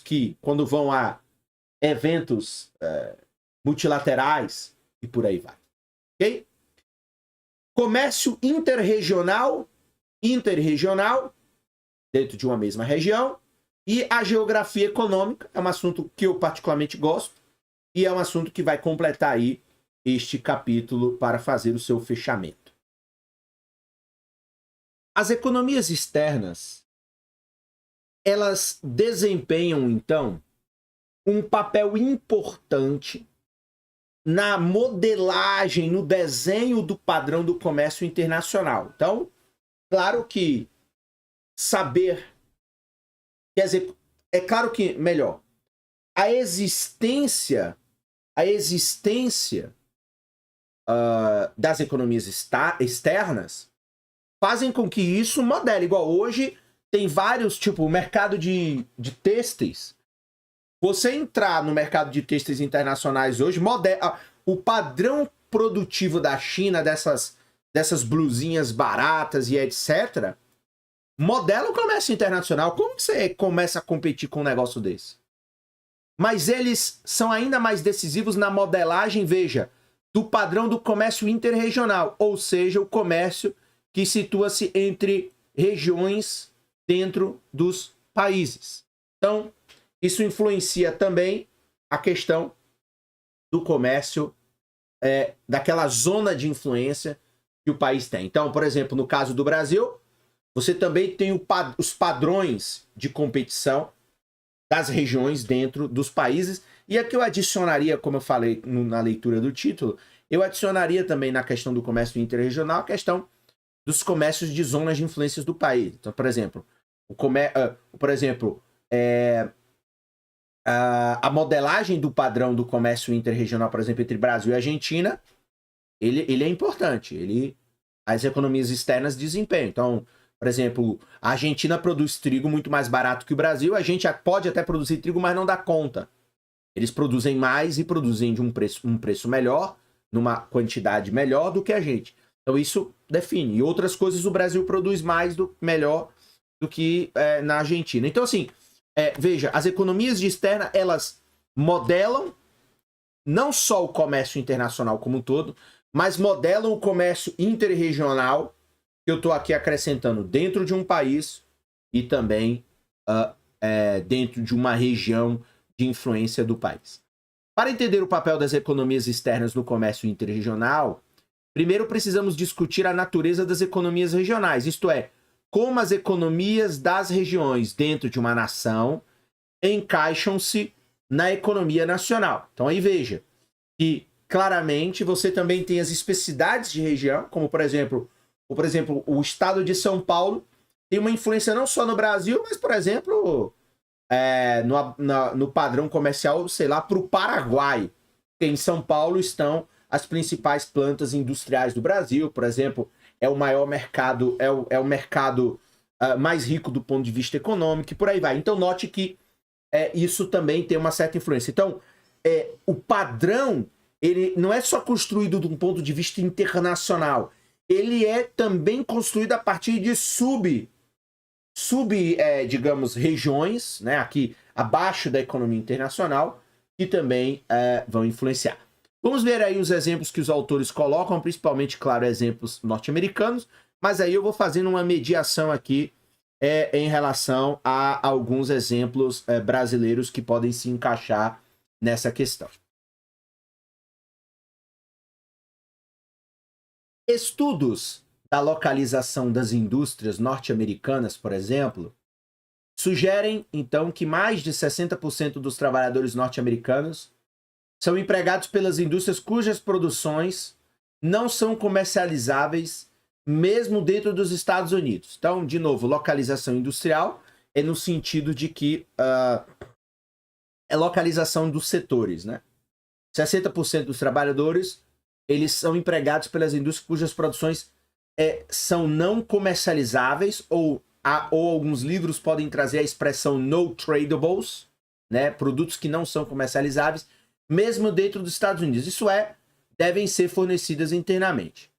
que, quando vão a eventos multilaterais e por aí vai. Ok? Comércio interregional, dentro de uma mesma região, e a geografia econômica, é um assunto que eu particularmente gosto, e é um assunto que vai completar aí este capítulo para fazer o seu fechamento. As economias externas, elas desempenham, então, um papel importante na modelagem, no desenho do padrão do comércio internacional. Então, claro que saber, quer dizer, é claro que, melhor, a existência das economias externas fazem com que isso modele. Igual hoje tem vários, tipo, o mercado de têxteis. Você entrar no mercado de têxteis internacionais hoje, o padrão produtivo da China, dessas blusinhas baratas e etc., modela o comércio internacional. Como você começa a competir com um negócio desse? Mas eles são ainda mais decisivos na modelagem, veja, do padrão do comércio interregional, ou seja, o comércio que situa-se entre regiões dentro dos países. Então, isso influencia também a questão do comércio, daquela zona de influência que o país tem. Então, por exemplo, no caso do Brasil, você também tem os padrões de competição das regiões dentro dos países. E aqui eu adicionaria, como eu falei na leitura do título, eu adicionaria também na questão do comércio interregional a questão dos comércios de zonas de influências do país. Então, por exemplo, a modelagem do padrão do comércio interregional, por exemplo, entre Brasil e Argentina, ele é importante. As economias externas desempenham. Então, por exemplo, a Argentina produz trigo muito mais barato que o Brasil. A gente pode até produzir trigo, mas não dá conta. Eles produzem mais e produzem de um preço melhor, numa quantidade melhor do que a gente. Então isso define. E outras coisas o Brasil produz melhor do que na Argentina. Então assim, veja, as economias de externa, elas modelam não só o comércio internacional como um todo, mas modelam o comércio interregional, que eu estou aqui acrescentando dentro de um país e também dentro de uma região de influência do país. Para entender o papel das economias externas no comércio interregional, primeiro precisamos discutir a natureza das economias regionais, isto é, como as economias das regiões dentro de uma nação encaixam-se na economia nacional. Então aí veja que claramente você também tem as especificidades de região, como por exemplo, o estado de São Paulo tem uma influência não só no Brasil, mas por exemplo no padrão comercial, sei lá, para o Paraguai. Em São Paulo estão as principais plantas industriais do Brasil, por exemplo, é o maior mercado, é o mercado mais rico do ponto de vista econômico e por aí vai. Então note que isso também tem uma certa influência. Então, o padrão, ele não é só construído de um ponto de vista internacional, ele é também construído a partir de digamos, regiões, né, aqui abaixo da economia internacional, que também vão influenciar. Vamos ver aí os exemplos que os autores colocam, principalmente, claro, exemplos norte-americanos, mas aí eu vou fazendo uma mediação aqui em relação a alguns exemplos brasileiros que podem se encaixar nessa questão. Estudos da localização das indústrias norte-americanas, por exemplo, sugerem, então, que mais de 60% dos trabalhadores norte-americanos são empregados pelas indústrias cujas produções não são comercializáveis mesmo dentro dos Estados Unidos. Então, de novo, localização industrial é no sentido de que é localização dos setores, né? 60% dos trabalhadores, eles são empregados pelas indústrias cujas produções são não comercializáveis, ou alguns livros podem trazer a expressão no tradables, né? Produtos que não são comercializáveis, mesmo dentro dos Estados Unidos. Isso devem ser fornecidas internamente.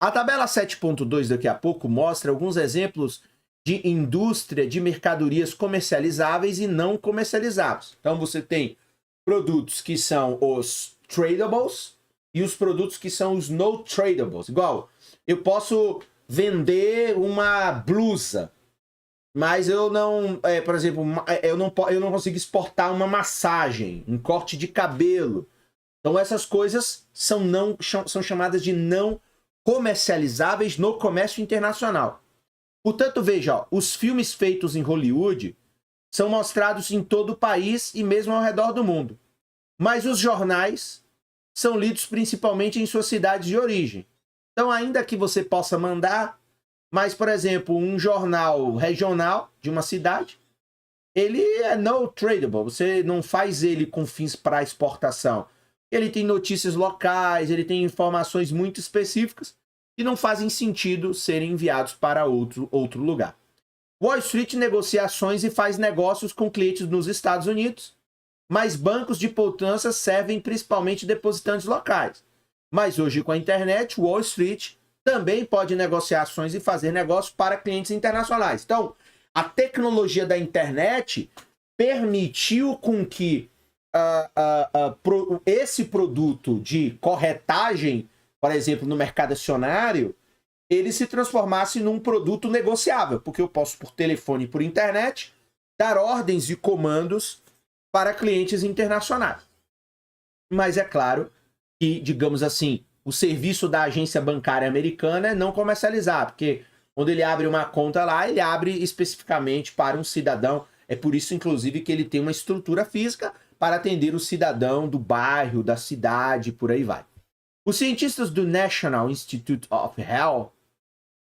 A tabela 7.2 daqui a pouco mostra alguns exemplos de indústria de mercadorias comercializáveis e não comercializáveis. Então você tem produtos que são os tradables e os produtos que são os no tradables. Igual, eu posso vender uma blusa, mas eu não, por exemplo, eu não consigo exportar uma massagem, um corte de cabelo. Então essas coisas são chamadas de não comercializáveis no comércio internacional. Portanto, veja, ó, os filmes feitos em Hollywood são mostrados em todo o país e mesmo ao redor do mundo. Mas os jornais são lidos principalmente em suas cidades de origem. Então, ainda que você possa mandar, mas, por exemplo, um jornal regional de uma cidade, ele é no tradable, você não faz ele com fins para exportação. Ele tem notícias locais, ele tem informações muito específicas que não fazem sentido serem enviados para outro lugar. Wall Street negocia ações e faz negócios com clientes nos Estados Unidos, mas bancos de poupança servem principalmente depositantes locais. Mas hoje, com a internet, Wall Street também pode negociar ações e fazer negócios para clientes internacionais. Então, a tecnologia da internet permitiu com que esse produto de corretagem, por exemplo, no mercado acionário, ele se transformasse num produto negociável, porque eu posso, por telefone e por internet, dar ordens e comandos para clientes internacionais. Mas é claro que, digamos assim, o serviço da agência bancária americana é não comercializar, porque quando ele abre uma conta lá, ele abre especificamente para um cidadão. É por isso, inclusive, que ele tem uma estrutura física para atender o cidadão do bairro, da cidade, por aí vai. Os cientistas do National Institute of Health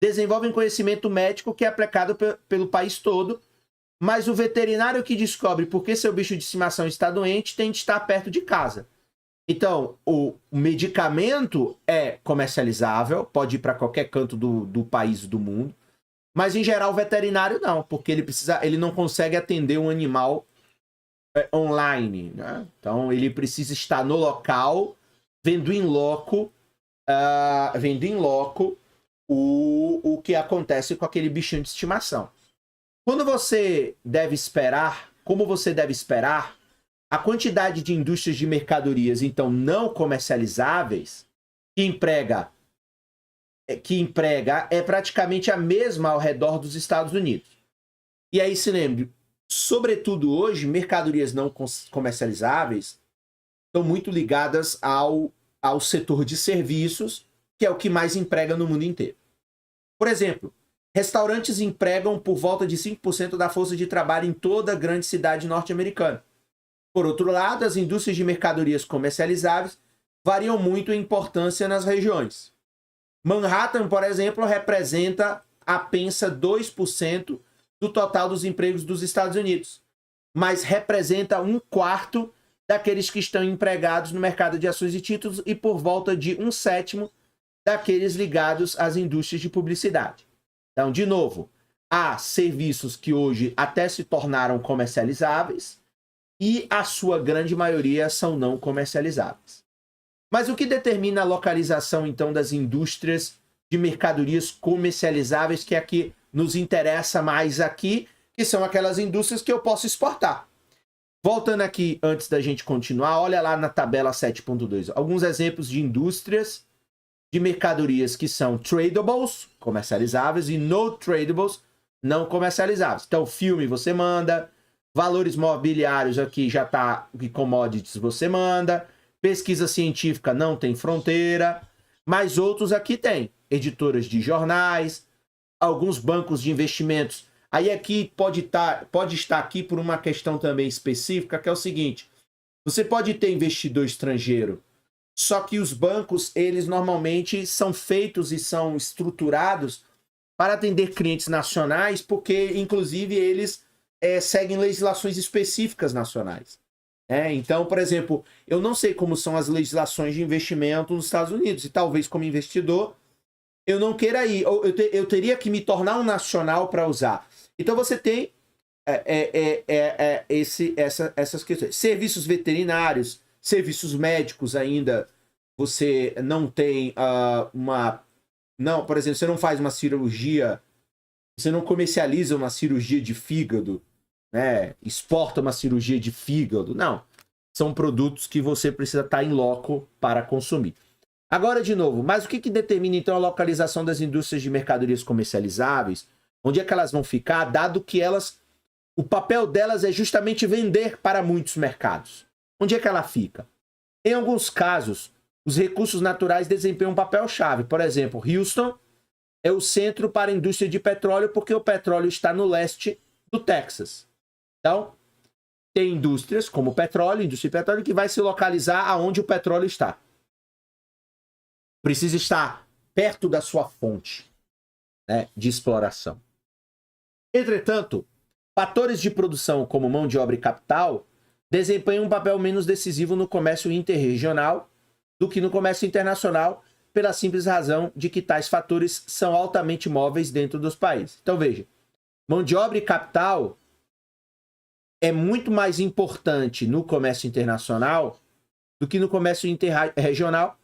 desenvolvem conhecimento médico que é aplicado pelo país todo, mas o veterinário que descobre por que seu bicho de estimação está doente tem de estar perto de casa. Então, o medicamento é comercializável, pode ir para qualquer canto do país do mundo, mas em geral o veterinário não, porque ele não consegue atender um animal online, né? Então ele precisa estar no local, vendo em loco o que acontece com aquele bichinho de estimação. Como você deve esperar, a quantidade de indústrias de mercadorias, então, não comercializáveis, que emprega é praticamente a mesma ao redor dos Estados Unidos. E aí se lembre, sobretudo hoje, mercadorias não comercializáveis estão muito ligadas ao setor de serviços, que é o que mais emprega no mundo inteiro. Por exemplo, restaurantes empregam por volta de 5% da força de trabalho em toda a grande cidade norte-americana. Por outro lado, as indústrias de mercadorias comercializáveis variam muito em importância nas regiões. Manhattan, por exemplo, representa apenas 2% do total dos empregos dos Estados Unidos, mas representa 1/4 daqueles que estão empregados no mercado de ações e títulos e por volta de 1/7 daqueles ligados às indústrias de publicidade. Então, de novo, há serviços que hoje até se tornaram comercializáveis e a sua grande maioria são não comercializáveis. Mas o que determina a localização, então, das indústrias de mercadorias comercializáveis, que é a que nos interessa mais aqui, que são aquelas indústrias que eu posso exportar? Voltando aqui, antes da gente continuar, olha lá na tabela 7.2, alguns exemplos de indústrias de mercadorias que são tradables, comercializáveis, e no tradables, não comercializáveis. Então, filme você manda, valores mobiliários aqui já está, commodities você manda, pesquisa científica não tem fronteira, mas outros aqui tem, editoras de jornais, alguns bancos de investimentos. Aí aqui pode estar aqui por uma questão também específica, que é o seguinte, você pode ter investidor estrangeiro, só que os bancos, eles normalmente são feitos e são estruturados para atender clientes nacionais, porque, inclusive, eles seguem legislações específicas nacionais. Então, por exemplo, eu não sei como são as legislações de investimento nos Estados Unidos, e talvez como investidor eu não queira ir, ou eu teria que me tornar um nacional para usar. Então você tem essas questões. Serviços veterinários, serviços médicos ainda, você não tem Não, por exemplo, você não faz uma cirurgia você não comercializa uma cirurgia de fígado, né? Exporta uma cirurgia de fígado. Não. São produtos que você precisa estar em loco para consumir. Agora, de novo, mas o que determina, então, a localização das indústrias de mercadorias comercializáveis? Onde é que elas vão ficar, dado que o papel delas é justamente vender para muitos mercados. Onde é que ela fica? Em alguns casos, os recursos naturais desempenham um papel-chave. Por exemplo, Houston é o centro para a indústria de petróleo, porque o petróleo está no leste do Texas. Então, tem indústrias como petróleo, indústria de petróleo, que vai se localizar aonde o petróleo está. Precisa estar perto da sua fonte, né, de exploração. Entretanto, fatores de produção como mão de obra e capital desempenham um papel menos decisivo no comércio interregional do que no comércio internacional, pela simples razão de que tais fatores são altamente móveis dentro dos países. Então veja, mão de obra e capital é muito mais importante no comércio internacional do que no comércio interregional,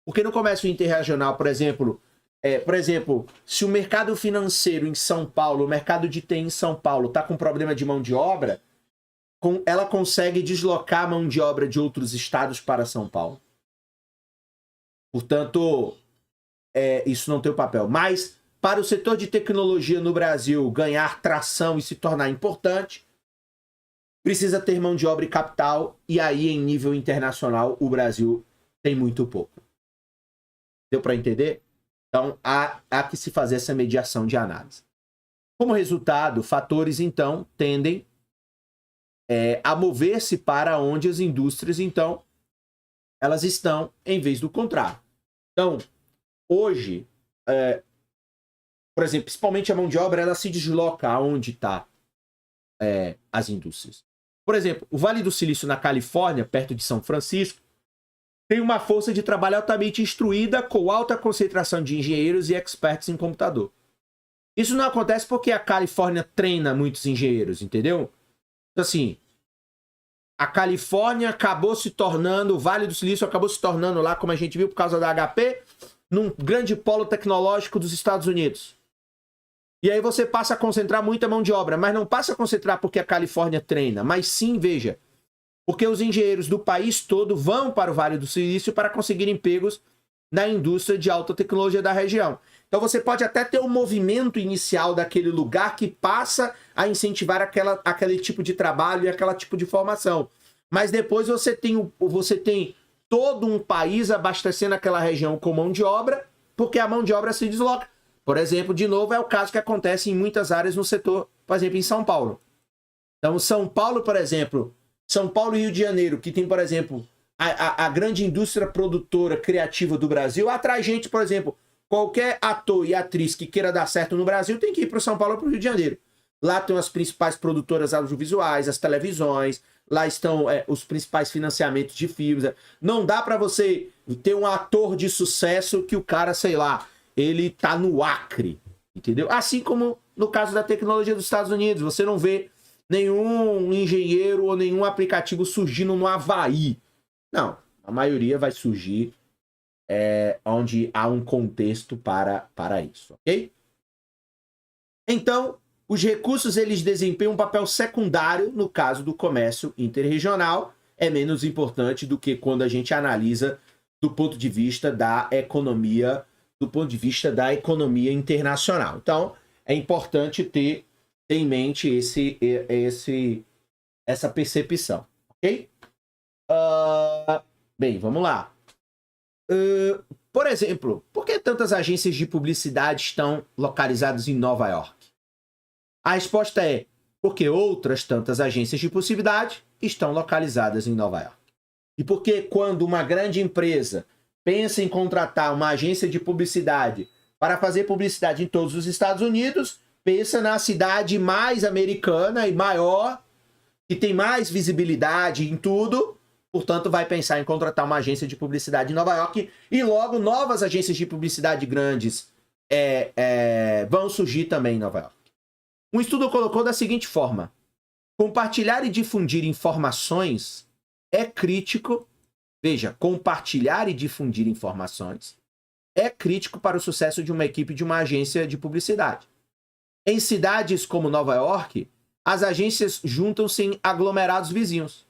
porque no comércio interregional, por exemplo, se o mercado financeiro em São Paulo, o mercado de TI em São Paulo está com problema de mão de obra, ela consegue deslocar a mão de obra de outros estados para São Paulo. Portanto, isso não tem o papel. Mas, para o setor de tecnologia no Brasil ganhar tração e se tornar importante, precisa ter mão de obra e capital, e aí, em nível internacional, o Brasil tem muito pouco. Deu para entender? Então, há que se fazer essa mediação de análise. Como resultado, fatores, então, tendem a mover-se para onde as indústrias, então, elas estão, em vez do contrário. Então, hoje, por exemplo, principalmente a mão de obra, ela se desloca aonde está as indústrias. Por exemplo, o Vale do Silício, na Califórnia, perto de São Francisco, tem uma força de trabalho altamente instruída, com alta concentração de engenheiros e experts em computador. Isso não acontece porque a Califórnia treina muitos engenheiros, entendeu? Então, assim, a Califórnia acabou se tornando, o Vale do Silício acabou se tornando lá, como a gente viu por causa da HP, num grande polo tecnológico dos Estados Unidos. E aí você passa a concentrar muita mão de obra, mas não passa a concentrar porque a Califórnia treina, mas sim, veja, porque os engenheiros do país todo vão para o Vale do Silício para conseguir empregos na indústria de alta tecnologia da região. Então você pode até ter um movimento inicial daquele lugar que passa a incentivar aquele tipo de trabalho e aquele tipo de formação. Mas depois você tem todo um país abastecendo aquela região com mão de obra, porque a mão de obra se desloca. Por exemplo, de novo, é o caso que acontece em muitas áreas no setor, por exemplo, em São Paulo. Então, São Paulo, por exemplo, São Paulo e Rio de Janeiro, que tem, por exemplo, a grande indústria produtora criativa do Brasil, atrai gente, por exemplo, qualquer ator e atriz que queira dar certo no Brasil tem que ir para São Paulo ou para o Rio de Janeiro. Lá estão as principais produtoras audiovisuais, as televisões, lá estão os principais financiamentos de filmes. Não dá para você ter um ator de sucesso que o cara, sei lá, ele tá no Acre, entendeu? Assim como no caso da tecnologia dos Estados Unidos, você não vê nenhum engenheiro ou nenhum aplicativo surgindo no Havaí. Não, a maioria vai surgir onde há um contexto para isso, ok? Então, os recursos eles desempenham um papel secundário no caso do comércio interregional, é menos importante do que quando a gente analisa do ponto de vista da economia internacional. Então, é importante ter em mente essa percepção, ok? Bem, vamos lá. Por exemplo, por que tantas agências de publicidade estão localizadas em Nova York? A resposta é porque outras tantas agências de publicidade estão localizadas em Nova York. E porque quando uma grande empresa pensa em contratar uma agência de publicidade para fazer publicidade em todos os Estados Unidos, pensa na cidade mais americana e maior, que tem mais visibilidade em tudo, portanto vai pensar em contratar uma agência de publicidade em Nova York e logo novas agências de publicidade grandes vão surgir também em Nova York. Um estudo colocou da seguinte forma: compartilhar e difundir informações é crítico. Veja, compartilhar e difundir informações é crítico para o sucesso de uma equipe de uma agência de publicidade. Em cidades como Nova York, as agências juntam-se em aglomerados vizinhos.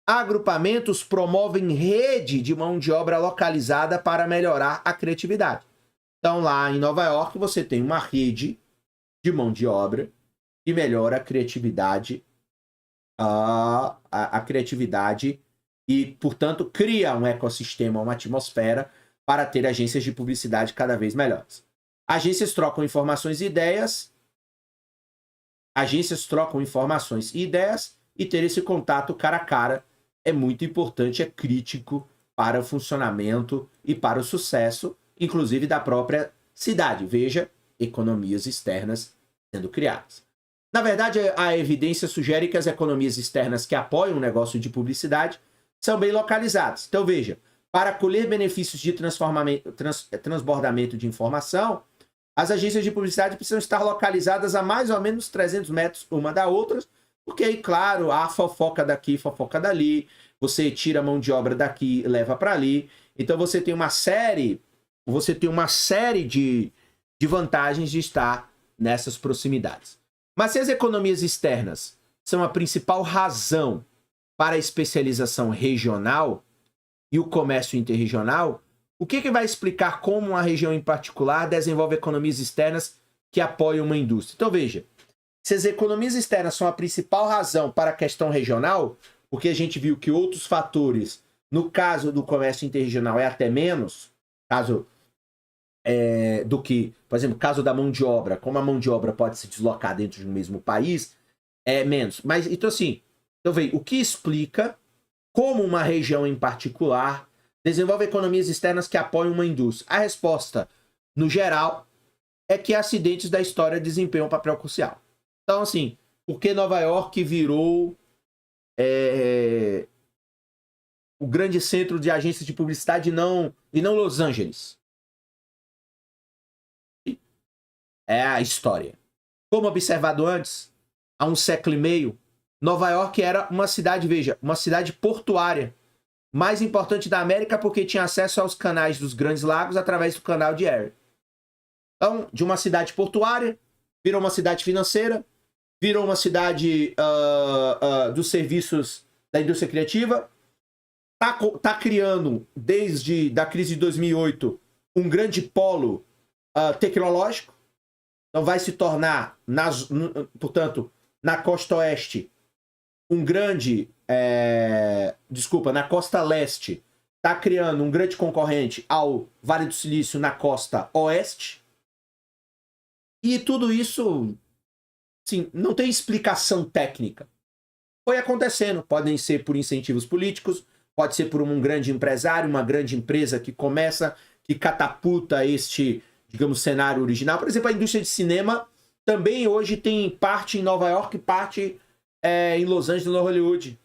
Agrupamentos promovem rede de mão de obra localizada para melhorar a criatividade. Então, lá em Nova York, você tem uma rede de mão de obra que melhora a criatividade, a criatividade e, portanto, cria um ecossistema, uma atmosfera para ter agências de publicidade cada vez melhores. Agências trocam informações e ideias. Agências trocam informações e ideias e ter esse contato cara a cara é muito importante, é crítico para o funcionamento e para o sucesso, inclusive da própria cidade. Veja, economias externas sendo criadas. Na verdade, a evidência sugere que as economias externas que apoiam o negócio de publicidade são bem localizadas. Então, veja, para colher benefícios de transbordamento de informação, as agências de publicidade precisam estar localizadas a mais ou menos 300 metros uma da outra, porque aí, claro, há fofoca daqui, fofoca dali, você tira a mão de obra daqui e leva para ali. Então você tem uma série de vantagens de estar nessas proximidades. Mas se as economias externas são a principal razão para a especialização regional e o comércio interregional, o que vai explicar como uma região em particular desenvolve economias externas que apoiam uma indústria? Então veja, se as economias externas são a principal razão para a questão regional, porque a gente viu que outros fatores, no caso do comércio interregional, é até menos, do que, por exemplo, caso da mão de obra, como a mão de obra pode se deslocar dentro de um mesmo país, é menos. Mas, então assim, veja, o que explica como uma região em particular desenvolve economias externas que apoiam uma indústria? A resposta, no geral, é que acidentes da história desempenham um papel crucial. Então, assim, por que Nova York virou o grande centro de agências de publicidade e não Los Angeles? É a história. Como observado antes, há um século e meio, Nova York era uma cidade, veja, uma cidade portuária, mais importante da América porque tinha acesso aos canais dos Grandes Lagos através do canal de Erie. Então, de uma cidade portuária, virou uma cidade financeira, virou virou dos serviços da indústria criativa, tá criando, desde a crise de 2008, um grande polo tecnológico. Então vai se tornar, portanto, na costa oeste, na costa leste, está criando um grande concorrente ao Vale do Silício na costa oeste. E tudo isso, sim, não tem explicação técnica. Foi acontecendo. Podem ser por incentivos políticos, pode ser por um grande empresário, uma grande empresa que começa, que catapulta este, digamos, cenário original. Por exemplo, a indústria de cinema também hoje tem parte em Nova York e parte em Los Angeles, no Hollywood.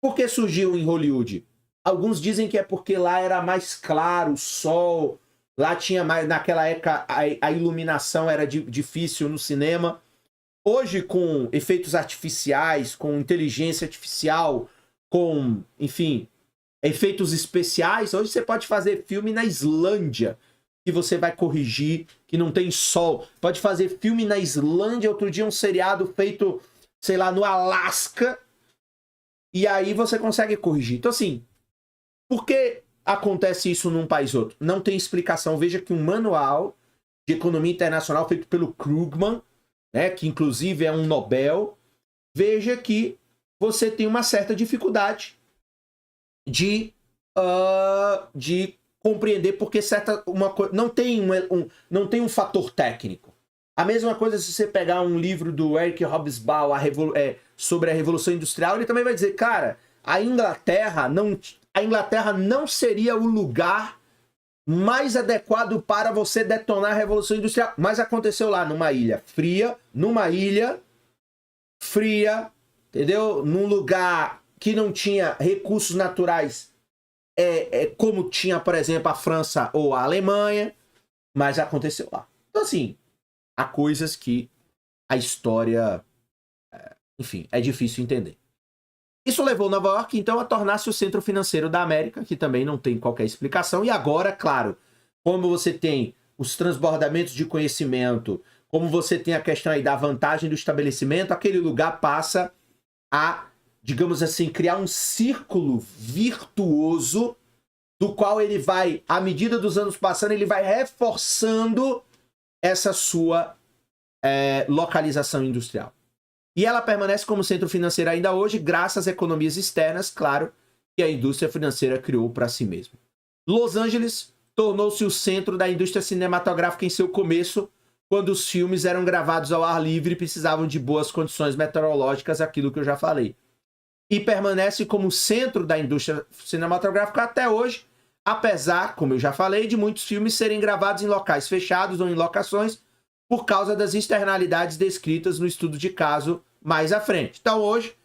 Por que surgiu em Hollywood? Alguns dizem que é porque lá era mais claro, o sol, lá tinha mais, naquela época a iluminação era difícil no cinema. Hoje, com efeitos artificiais, com inteligência artificial, com, enfim, efeitos especiais, hoje você pode fazer filme na Islândia, que você vai corrigir, que não tem sol. Pode fazer filme na Islândia, outro dia um seriado feito, sei lá, no Alasca, e aí você consegue corrigir. Então, assim, por que acontece isso num país ou outro? Não tem explicação. Veja que um manual de economia internacional feito pelo Krugman, né, que inclusive é um Nobel, veja que você tem uma certa dificuldade de compreender porque não tem um fator técnico. A mesma coisa se você pegar um livro do Eric Hobsbawm sobre a Revolução Industrial, ele também vai dizer, cara, a Inglaterra não seria o lugar mais adequado para você detonar a Revolução Industrial. Mas aconteceu lá, numa ilha fria, entendeu? Num lugar que não tinha recursos naturais, como tinha, por exemplo, a França ou a Alemanha, mas aconteceu lá. Então, assim, há coisas que a história, enfim, é difícil entender. Isso levou Nova York, então, a tornar-se o centro financeiro da América, que também não tem qualquer explicação. E agora, claro, como você tem os transbordamentos de conhecimento, como você tem a questão aí da vantagem do estabelecimento, aquele lugar passa a, digamos assim, criar um círculo virtuoso do qual ele vai, à medida dos anos passando, ele vai reforçando essa sua localização industrial. E ela permanece como centro financeiro ainda hoje, graças às economias externas, claro, que a indústria financeira criou para si mesma. Los Angeles tornou-se o centro da indústria cinematográfica em seu começo, quando os filmes eram gravados ao ar livre e precisavam de boas condições meteorológicas, aquilo que eu já falei. E permanece como centro da indústria cinematográfica até hoje, apesar, como eu já falei, de muitos filmes serem gravados em locais fechados ou em locações por causa das externalidades descritas no estudo de caso mais à frente. Então hoje,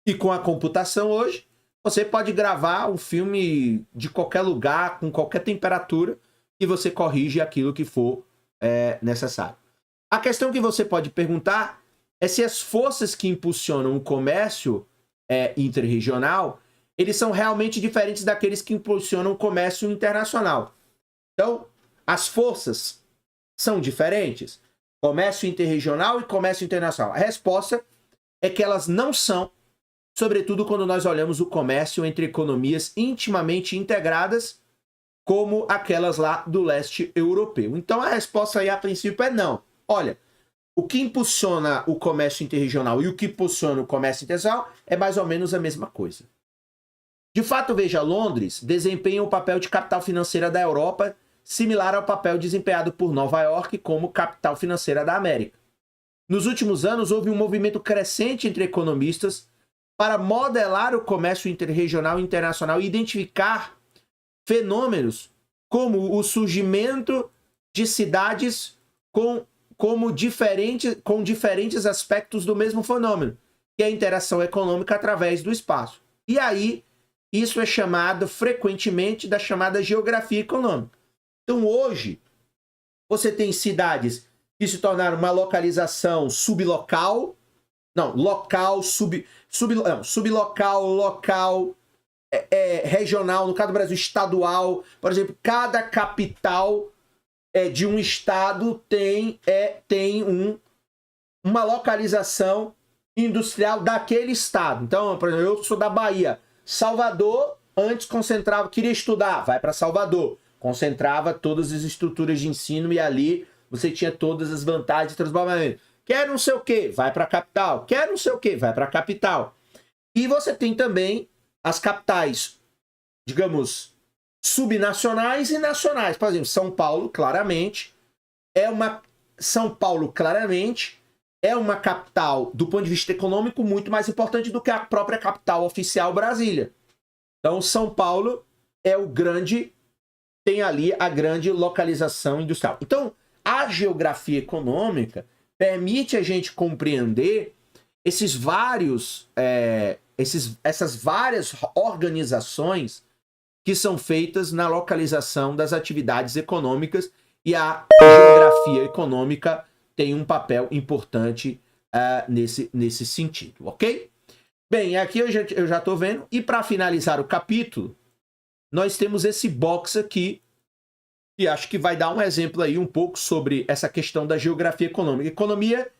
e com a computação hoje, você pode gravar um filme de qualquer lugar, com qualquer temperatura, e você corrige aquilo que for necessário. A questão que você pode perguntar é se as forças que impulsionam o comércio interregional, eles são realmente diferentes daqueles que impulsionam o comércio internacional. Então, as forças são diferentes? Comércio interregional e comércio internacional. A resposta é que elas não são, sobretudo quando nós olhamos o comércio entre economias intimamente integradas, como aquelas lá do leste europeu. Então a resposta aí a princípio é não. Olha, o que impulsiona o comércio interregional e o que impulsiona o comércio internacional é mais ou menos a mesma coisa. De fato, veja, Londres desempenha o papel de capital financeira da Europa, similar ao papel desempenhado por Nova York como capital financeira da América. Nos últimos anos, houve um movimento crescente entre economistas para modelar o comércio interregional e internacional e identificar fenômenos como o surgimento de cidades com diferentes aspectos do mesmo fenômeno, que é a interação econômica através do espaço. E aí, isso é chamado frequentemente da chamada geografia econômica. Então, hoje, você tem cidades que se tornaram uma localização sublocal, sublocal, local, regional, no caso do Brasil, estadual. Por exemplo, cada capital de um estado tem uma localização industrial daquele estado. Então, por exemplo, eu sou da Bahia. Salvador, antes concentrava, queria estudar, vai para Salvador. Concentrava todas as estruturas de ensino e ali você tinha todas as vantagens de transbordamento. Quer não sei o que, vai para a capital. Quer não sei o que, vai para a capital. E você tem também as capitais, digamos, subnacionais e nacionais. Por exemplo, São Paulo, claramente, é uma capital, do ponto de vista econômico, muito mais importante do que a própria capital oficial, Brasília. Então, São Paulo tem ali a grande localização industrial. Então, a geografia econômica permite a gente compreender essas várias organizações que são feitas na localização das atividades econômicas, e a geografia econômica tem um papel importante nesse sentido, ok? Bem, aqui eu já estou vendo, e para finalizar o capítulo, nós temos esse box aqui, e acho que vai dar um exemplo aí um pouco sobre essa questão da geografia econômica. Economia